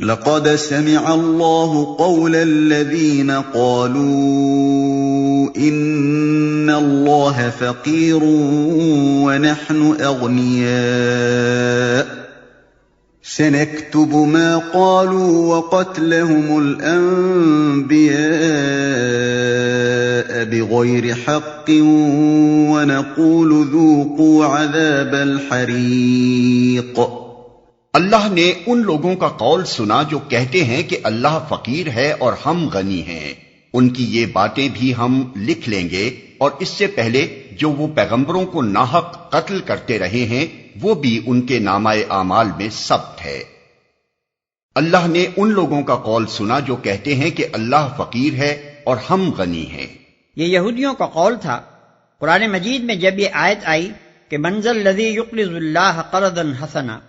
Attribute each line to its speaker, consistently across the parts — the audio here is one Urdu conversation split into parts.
Speaker 1: لقد سمع الله قول الذين قالوا إن الله فقير ونحن أغنياء سنكتب ما قالوا وقتلهم الأنبياء بغير حق ونقول ذوقوا عذاب الحريق۔
Speaker 2: اللہ نے ان لوگوں کا قول سنا جو کہتے ہیں کہ اللہ فقیر ہے اور ہم غنی ہیں، ان کی یہ باتیں بھی ہم لکھ لیں گے، اور اس سے پہلے جو وہ پیغمبروں کو ناحق قتل کرتے رہے ہیں وہ بھی ان کے نامہ اعمال میں ثبت ہے۔ اللہ نے ان لوگوں کا قول سنا جو کہتے ہیں کہ اللہ فقیر ہے اور ہم غنی ہیں۔
Speaker 3: یہ یہودیوں کا قول تھا۔ قرآن مجید میں جب یہ آیت آئی کہ من ذا الذی یقرض اللہ قرضا حسنا،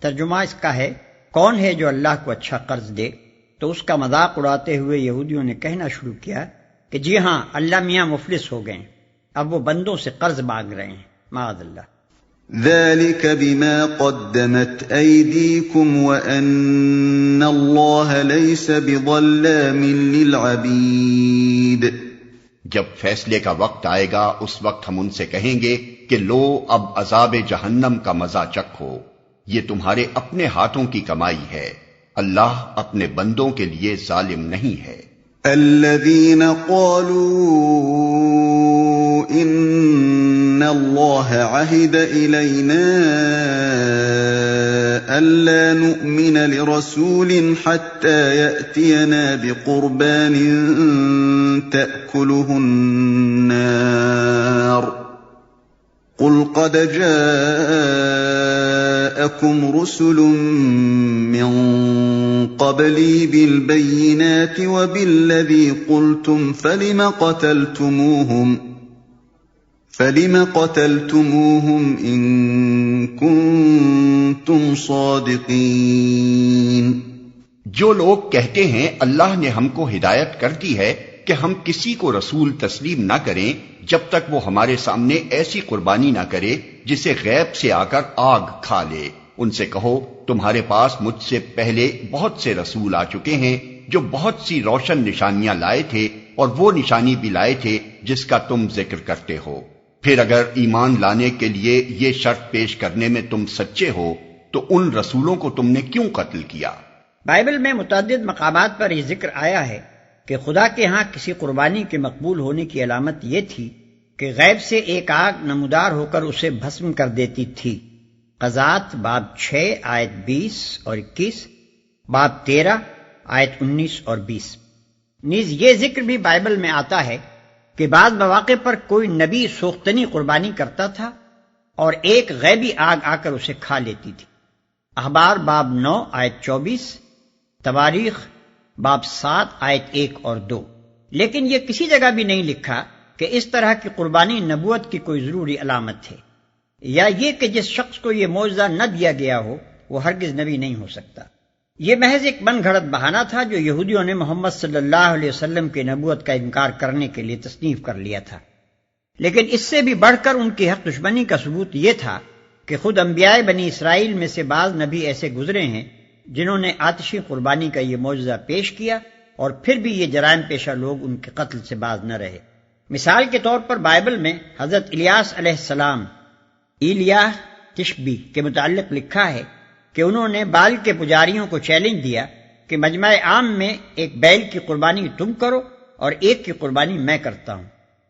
Speaker 3: ترجمہ اس کا ہے کون ہے جو اللہ کو اچھا قرض دے، تو اس کا مذاق اڑاتے ہوئے یہودیوں نے کہنا شروع کیا کہ جی ہاں اللہ میاں مفلس ہو گئے، اب وہ بندوں سے قرض مانگ رہے ہیں، معاذ اللہ۔
Speaker 1: ذلك بما قدمت أيديكم وأن الله ليس بظلام للعبيد۔
Speaker 2: جب فیصلے کا وقت آئے گا اس وقت ہم ان سے کہیں گے کہ لو اب عذاب جہنم کا مزہ چکھو، یہ تمہارے اپنے ہاتھوں کی کمائی ہے، اللہ اپنے بندوں کے لیے ظالم نہیں ہے۔
Speaker 1: الذين قالوا إن الله عهد إلينا ألا نؤمن لرسول حتى يأتينا بقربان تأكله النار قل قد جاءكم رسل من قبلي بالبينات وبالذي قلتم فلم قتلتموهم إن كنتم صادقين۔
Speaker 2: جو لوگ کہتے ہیں اللہ نے ہم کو ہدایت کر دی ہے کہ ہم کسی کو رسول تسلیم نہ کریں جب تک وہ ہمارے سامنے ایسی قربانی نہ کرے جسے غیب سے آ کر آگ کھا لے، ان سے کہو تمہارے پاس مجھ سے پہلے بہت سے رسول آ چکے ہیں جو بہت سی روشن نشانیاں لائے تھے اور وہ نشانی بھی لائے تھے جس کا تم ذکر کرتے ہو، پھر اگر ایمان لانے کے لیے یہ شرط پیش کرنے میں تم سچے ہو تو ان رسولوں کو تم نے کیوں قتل کیا؟
Speaker 3: بائبل میں متعدد مقامات پر یہ ذکر آیا ہے کہ خدا کے ہاں کسی قربانی کے مقبول ہونے کی علامت یہ تھی کہ غیب سے ایک آگ نمودار ہو کر اسے بھسم کر دیتی تھی۔ قضات باب 6 آیت 20 اور 21، باب 13 آیت 19 اور 20۔ نیز یہ ذکر بھی بائبل میں آتا ہے کہ بعض مواقع پر کوئی نبی سوختنی قربانی کرتا تھا اور ایک غیبی آگ آ کر اسے کھا لیتی تھی۔ اخبار باب 9 آیت 24، تواریخ باب 7 آیت 1 اور 2۔ لیکن یہ کسی جگہ بھی نہیں لکھا کہ اس طرح کی قربانی نبوت کی کوئی ضروری علامت ہے، یا یہ کہ جس شخص کو یہ معجزہ نہ دیا گیا ہو وہ ہرگز نبی نہیں ہو سکتا۔ یہ محض ایک من گھڑت بہانہ تھا جو یہودیوں نے محمد صلی اللہ علیہ وسلم کی نبوت کا انکار کرنے کے لیے تصنیف کر لیا تھا۔ لیکن اس سے بھی بڑھ کر ان کی حق دشمنی کا ثبوت یہ تھا کہ خود انبیاء بنی اسرائیل میں سے بعض نبی ایسے گزرے ہیں جنہوں نے آتشی قربانی کا یہ معجزہ پیش کیا اور پھر بھی یہ جرائم پیشہ لوگ ان کے قتل سے باز نہ رہے۔ مثال کے طور پر بائبل میں حضرت الیاس علیہ السلام ایلیاہ تشبی کے متعلق لکھا ہے کہ انہوں نے بال کے پجاریوں کو چیلنج دیا کہ مجمع عام میں ایک بیل کی قربانی تم کرو اور ایک کی قربانی میں کرتا ہوں،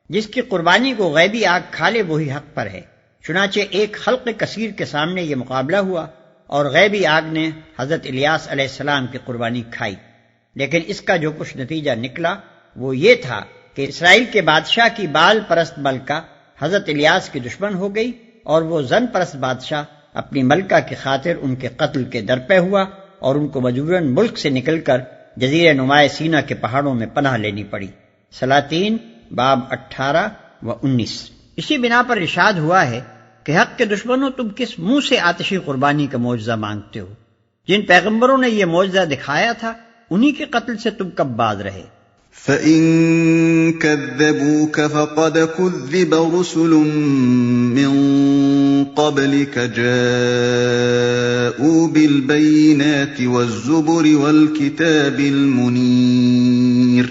Speaker 3: جس کی قربانی کو غیبی آگ کھا لے وہی حق پر ہے۔ چنانچہ ایک خلق کثیر کے سامنے یہ مقابلہ ہوا اور غیبی آگ نے حضرت الیاس علیہ السلام کی قربانی کھائی، لیکن اس کا جو کچھ نتیجہ نکلا وہ یہ تھا کہ اسرائیل کے بادشاہ کی بال پرست ملکہ حضرت الیاس کی دشمن ہو گئی اور وہ زن پرست بادشاہ اپنی ملکہ کی خاطر ان کے قتل کے درپے ہوا اور ان کو مجبوراً ملک سے نکل کر جزیرہ نمائے سینا کے پہاڑوں میں پناہ لینی پڑی۔ سلاطین باب 18 و 19۔ اسی بنا پر ارشاد ہوا ہے کہ حق کے دشمنوں تم کس منہ سے آتشی قربانی کا معجزہ مانگتے ہو؟ جن پیغمبروں نے یہ معجزہ دکھایا تھا انہی کے قتل سے تم کب باز رہے؟
Speaker 1: فَإِن كَذَّبُوكَ فَقَدْ كُذِّبَ رُسُلٌ مِّن قبلك جاءوا بالبينات والزبر والكتاب المنير۔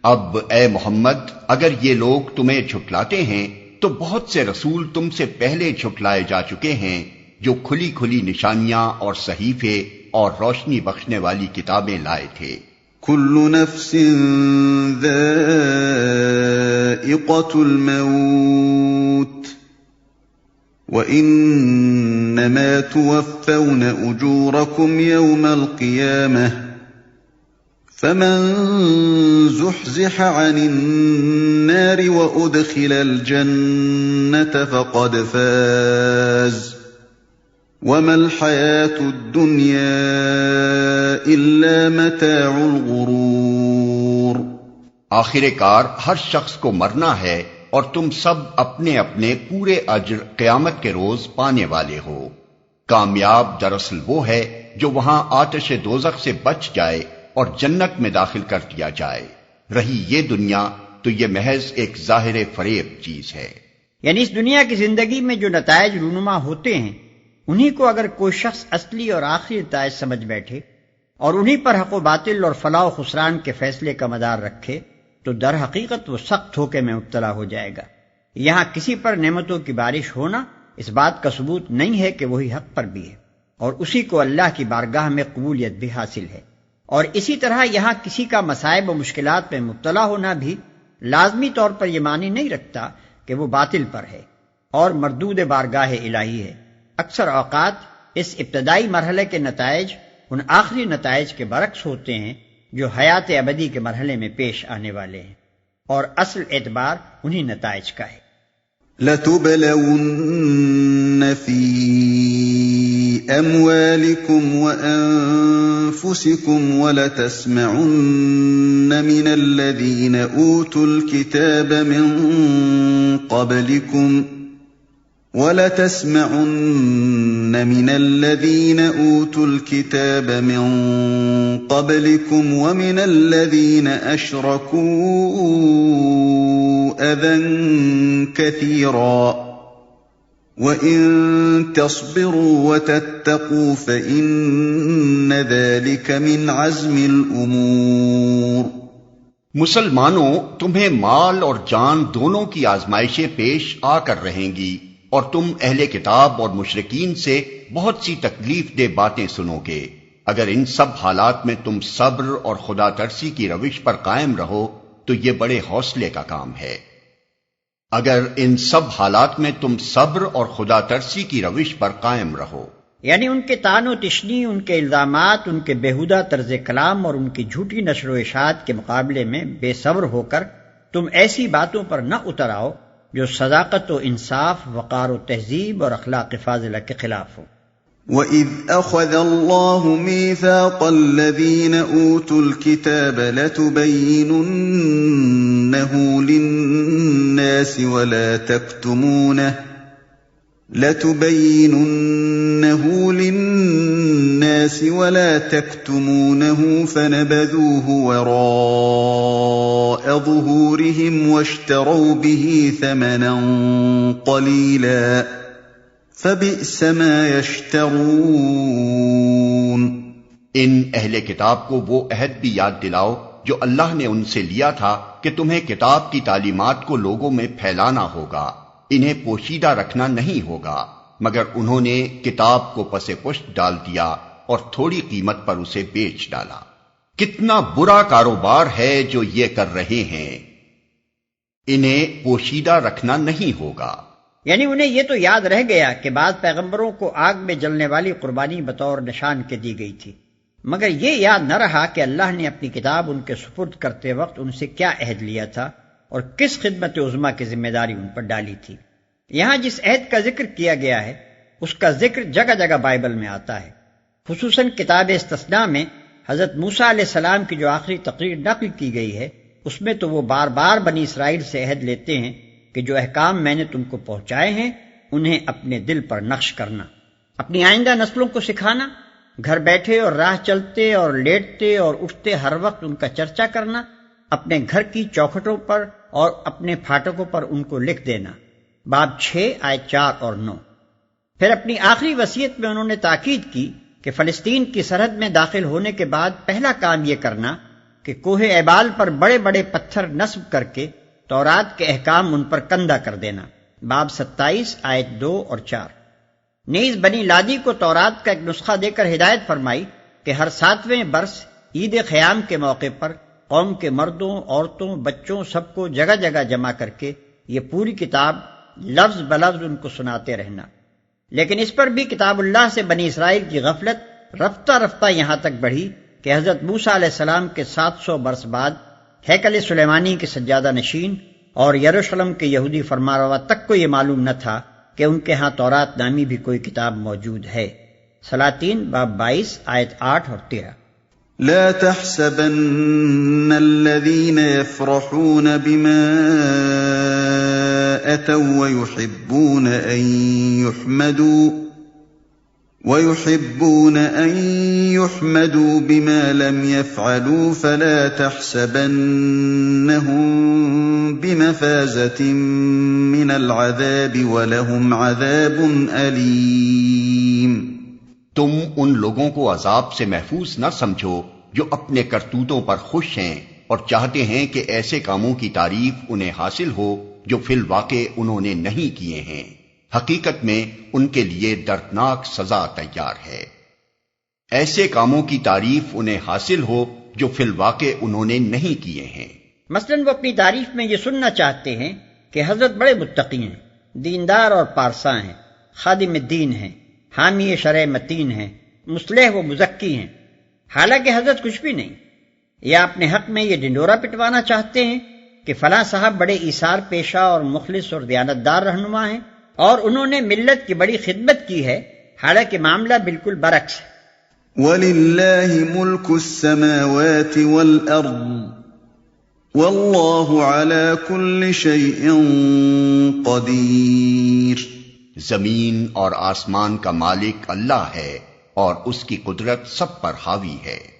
Speaker 2: اب اے محمد، اگر یہ لوگ تمہیں جھٹلاتے ہیں تو بہت سے رسول تم سے پہلے جھٹلائے جا چکے ہیں جو کھلی کھلی نشانیاں اور صحیفے اور روشنی بخشنے والی کتابیں لائے تھے۔
Speaker 1: كل نفس ذائقة الموت وإنما توفون أجوركم يوم القيامة فمن زحزح عن النار وأدخل الجنة فقد فاز وما الحياة الدنيا إلا متاع الغرور۔
Speaker 2: آخر کار ہر شخص کو مرنا ہے اور تم سب اپنے اپنے پورے اجر قیامت کے روز پانے والے ہو۔ کامیاب دراصل وہ ہے جو وہاں آتش دوزخ سے بچ جائے اور جنت میں داخل کر دیا جائے، رہی یہ دنیا تو یہ محض ایک ظاہر فریب چیز ہے۔
Speaker 3: یعنی اس دنیا کی زندگی میں جو نتائج رونما ہوتے ہیں انہی کو اگر کوئی شخص اصلی اور آخری نتائج سمجھ بیٹھے اور انہی پر حق و باطل اور فلاح و خسران کے فیصلے کا مدار رکھے تو در حقیقت وہ سخت دھوکے میں مبتلا ہو جائے گا۔ یہاں کسی پر نعمتوں کی بارش ہونا اس بات کا ثبوت نہیں ہے کہ وہی حق پر بھی ہے اور اسی کو اللہ کی بارگاہ میں قبولیت بھی حاصل ہے، اور اسی طرح یہاں کسی کا مصائب و مشکلات میں مبتلا ہونا بھی لازمی طور پر یہ معنی نہیں رکھتا کہ وہ باطل پر ہے اور مردود بارگاہ الہی ہے۔ اکثر اوقات اس ابتدائی مرحلے کے نتائج ان آخری نتائج کے برعکس ہوتے ہیں جو حیات ابدی کے مرحلے میں پیش آنے والے ہیں، اور اصل اعتبار انہی نتائج کا ہے۔
Speaker 1: لَتُبْلَوُنَّ فِي أَمْوَالِكُمْ وَأَنفُسِكُمْ وَلَتَسْمَعُنَّ مِنَ الَّذِينَ أُوتُوا الْكِتَابَ مِنْ قَبْلِكُمْ وَمِنَ الَّذِينَ أَشْرَكُوا أَذًى كَثِيرًا وَإِن تَصْبِرُوا وَتَتَّقُوا فَإِنَّ ذَلِكَ مِنْ عَزْمِ الْأُمُورِ۔
Speaker 2: مسلمانوں، تمہیں مال اور جان دونوں کی آزمائشیں پیش آ کر رہیں گی اور تم اہل کتاب اور مشرکین سے بہت سی تکلیف دہ باتیں سنو گے۔ اگر ان سب حالات میں تم صبر اور خدا ترسی کی روش پر قائم رہو تو یہ بڑے حوصلے کا کام ہے۔ اگر ان سب حالات میں تم صبر اور خدا ترسی کی روش پر قائم رہو،
Speaker 3: یعنی ان کے طعن و تشنی، ان کے الزامات، ان کے بیہودہ طرز کلام اور ان کی جھوٹی نشر و اشاعت کے مقابلے میں بے صبر ہو کر تم ایسی باتوں پر نہ اتر آؤ جو صداقت و انصاف، وقار و تہذیب اور اخلاق فاضلہ کے خلاف ہو۔
Speaker 1: وَإِذْ أَخَذَ اللَّهُ مِيثَاقَ الَّذِينَ أُوتُوا الْكِتَابَ لَتُبَيِّنُنَّهُ لِلنَّاسِ وَلَا تَكْتُمُونَهُ فَنَبَذُوهُ وَرَاءَ ظُهُورِهِمْ وَاشْتَرَوْا بِهِ ثَمَنًا قَلِيلًا فَبِئْسَ مَا يَشْتَرُونَ۔
Speaker 2: ان اہل کتاب کو وہ عہد بھی یاد دلاؤ جو اللہ نے ان سے لیا تھا کہ تمہیں کتاب کی تعلیمات کو لوگوں میں پھیلانا ہوگا، انہیں پوشیدہ رکھنا نہیں ہوگا، مگر انہوں نے کتاب کو پس پشت ڈال دیا اور تھوڑی قیمت پر اسے بیچ ڈالا۔ کتنا برا کاروبار ہے جو یہ کر رہے ہیں، انہیں پوشیدہ رکھنا نہیں ہوگا۔
Speaker 3: یعنی انہیں یہ تو یاد رہ گیا کہ بعض پیغمبروں کو آگ میں جلنے والی قربانی بطور نشان کے دی گئی تھی، مگر یہ یاد نہ رہا کہ اللہ نے اپنی کتاب ان کے سپرد کرتے وقت ان سے کیا عہد لیا تھا اور کس خدمت عظمیٰ کی ذمہ داری ان پر ڈالی تھی۔ یہاں جس عہد کا ذکر کیا گیا ہے اس کا ذکر جگہ جگہ بائبل میں آتا ہے، خصوصاً کتاب استثناء میں حضرت موسیٰ علیہ السلام کی جو آخری تقریر نقل کی گئی ہے اس میں تو وہ بار بار بنی اسرائیل سے عہد لیتے ہیں کہ جو احکام میں نے تم کو پہنچائے ہیں انہیں اپنے دل پر نقش کرنا، اپنی آئندہ نسلوں کو سکھانا، گھر بیٹھے اور راہ چلتے اور لیٹتے اور اٹھتے ہر وقت ان کا چرچا کرنا، اپنے گھر کی چوکھٹوں پر اور اپنے پھاٹکوں پر ان کو لکھ دینا۔ باب 6 آیت 4 اور 9۔ پھر اپنی آخری وصیت میں انہوں نے تاکید کی کہ فلسطین کی سرحد میں داخل ہونے کے بعد پہلا کام یہ کرنا کہ کوہ ایبال پر بڑے بڑے پتھر نصب کر کے تورات کے احکام ان پر کندہ کر دینا، باب 27 آیت 2 اور 4۔ نیز بنی لادی کو تورات کا ایک نسخہ دے کر ہدایت فرمائی کہ ہر 7ویں برس عید خیام کے موقع پر قوم کے مردوں، عورتوں، بچوں سب کو جگہ جگہ جمع کر کے یہ پوری کتاب لفظ بلفظ ان کو سناتے رہنا۔ لیکن اس پر بھی کتاب اللہ سے بنی اسرائیل کی غفلت رفتہ رفتہ یہاں تک بڑھی کہ حضرت موسیٰ علیہ السلام کے 700 برس بعد ہیکل سلیمانی کے سجادہ نشین اور یروشلم کے یہودی فرمانروا تک کو یہ معلوم نہ تھا کہ ان کے ہاں تورات نامی بھی کوئی کتاب موجود ہے۔ سلاطین باب 22 آیت 8 اور 13۔
Speaker 1: لا تحسبن الذين يفرحون بما أتوا ويحبون أن يحمدوا بما لم يفعلوا فلا تحسبنهم بمفازة من العذاب ولهم عذاب أليم۔
Speaker 2: تم ان لوگوں کو عذاب سے محفوظ نہ سمجھو جو اپنے کرتوتوں پر خوش ہیں اور چاہتے ہیں کہ ایسے کاموں کی تعریف انہیں حاصل ہو جو فی الواقع انہوں نے نہیں کیے ہیں، حقیقت میں ان کے لیے دردناک سزا تیار ہے۔ ایسے کاموں کی تعریف انہیں حاصل ہو جو فی الواقع انہوں نے نہیں کیے ہیں۔
Speaker 3: مثلاً وہ اپنی تعریف میں یہ سننا چاہتے ہیں کہ حضرت بڑے متقی ہیں، دیندار اور پارساں ہیں، خادم الدین ہیں، حامی شرع متین ہیں، مصلح و مزکی ہیں، حالانکہ حضرت کچھ بھی نہیں۔ یا اپنے حق میں یہ ڈنڈورا پٹوانا چاہتے ہیں کہ فلاں صاحب بڑے ایثار پیشہ اور مخلص اور دیانتدار رہنما ہیں اور انہوں نے ملت کی بڑی خدمت کی ہے، حالانکہ معاملہ بالکل برعکس ہے۔
Speaker 1: وَلِلَّهِ مُلْكُ السَّمَاوَاتِ وَالْأَرْضِ وَاللَّهُ عَلَى كُلِّ شَيْءٍ قَدِيرٌ۔
Speaker 2: زمین اور آسمان کا مالک اللہ ہے اور اس کی قدرت سب پر حاوی ہے۔